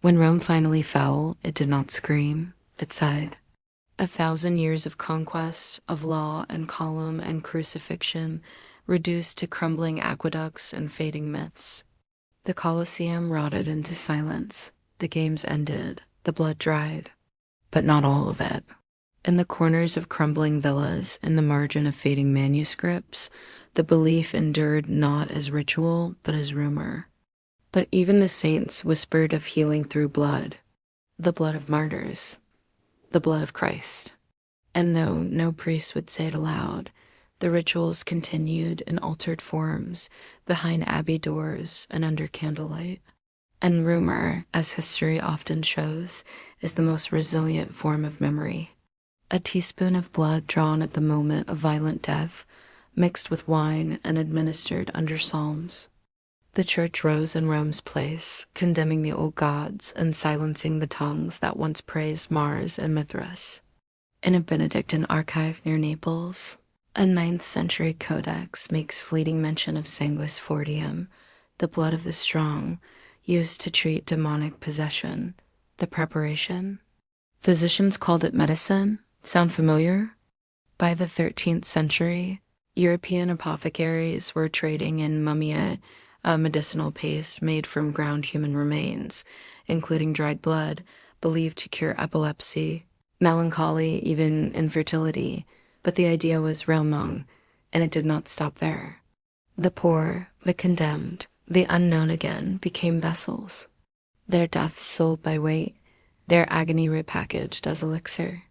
When Rome finally fell, it did not scream, it sighed. 1,000 years of conquest, of law and column and crucifixion, reduced to crumbling aqueducts and fading myths. The Colosseum rotted into silence. The games ended. The blood dried. But not all of it. In the corners of crumbling villas, in the margin of fading manuscripts, the belief endured not as ritual, but as rumor. But even the saints whispered of healing through blood, the blood of martyrs, the blood of Christ. And though no priest would say it aloud, the rituals continued in altered forms, behind abbey doors and under candlelight. And rumor, as history often shows, is the most resilient form of memory. A teaspoon of blood drawn at the moment of violent death, mixed with wine and administered under psalms. The church rose in Rome's place, condemning the old gods and silencing the tongues that once praised Mars and Mithras. In a Benedictine archive near Naples, a 9th century codex makes fleeting mention of sanguis fortium, the blood of the strong, used to treat demonic possession. The preparation? Physicians called it medicine. Sound familiar? By the 13th century, European apothecaries were trading in mumia, a medicinal paste made from ground human remains, including dried blood, believed to cure epilepsy, melancholy, even infertility. But the idea was realmung, and it did not stop there. The poor, the condemned, the unknown again became vessels. Their deaths sold by weight, their agony repackaged as elixir.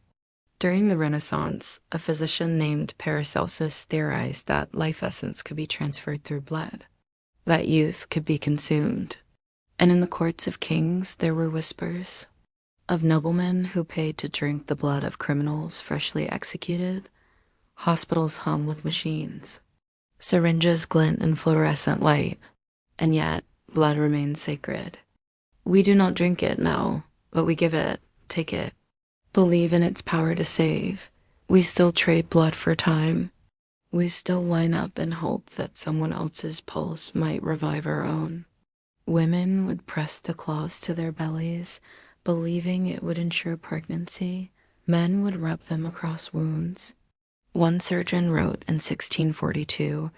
During the Renaissance, a physician named Paracelsus theorized that life essence could be transferred through blood, that youth could be consumed. And in the courts of kings there were whispers of noblemen who paid to drink the blood of criminals freshly executed. Hospitals hum with machines. Syringes glint in fluorescent light, and yet blood remains sacred. We do not drink it, no, but we give it, take it, believe in its power to save. We still trade blood for time. We still line up and hope that someone else's pulse might revive our own. Women would press the claws to their bellies, believing it would ensure pregnancy. Men would rub them across wounds. One surgeon wrote in 1642,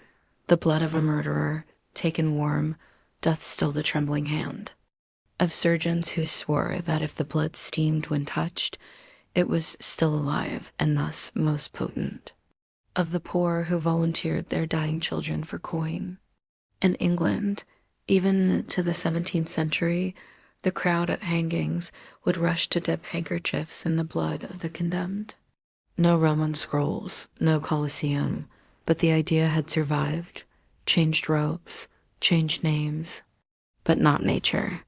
"The blood of a murderer, taken warm, doth still the trembling hand." Of surgeons who swore that if the blood steamed when touched, it was still alive and thus most potent. Of the poor who volunteered their dying children for coin. In England, even to the 17th century, the crowd at hangings would rush to dip handkerchiefs in the blood of the condemned. No Roman scrolls, no Colosseum, but the idea had survived, changed ropes, changed names, but not nature.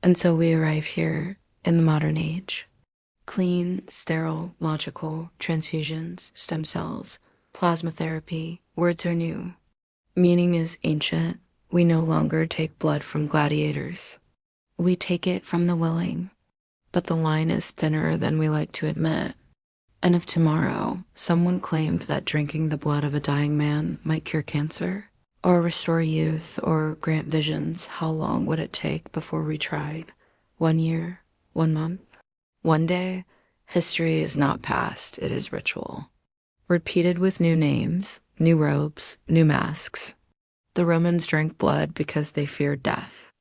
And so we arrive here in the modern age. Clean, sterile, logical, transfusions, stem cells, plasma therapy, words are new. Meaning is ancient. We no longer take blood from gladiators. We take it from the willing, but the line is thinner than we like to admit. And if tomorrow someone claimed that drinking the blood of a dying man might cure cancer, or restore youth, or grant visions, how long would it take before we tried? 1 year? 1 month? 1 day? History is not past, it is ritual. Repeated with new names, new robes, new masks. The Romans drank blood because they feared death,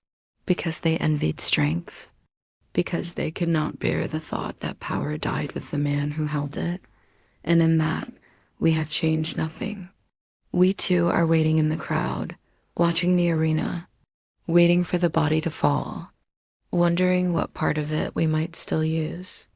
because they envied strength, because they could not bear the thought that power died with the man who held it. And in that, we have changed nothing. We too are waiting in the crowd, watching the arena, waiting for the body to fall, wondering what part of it we might still use.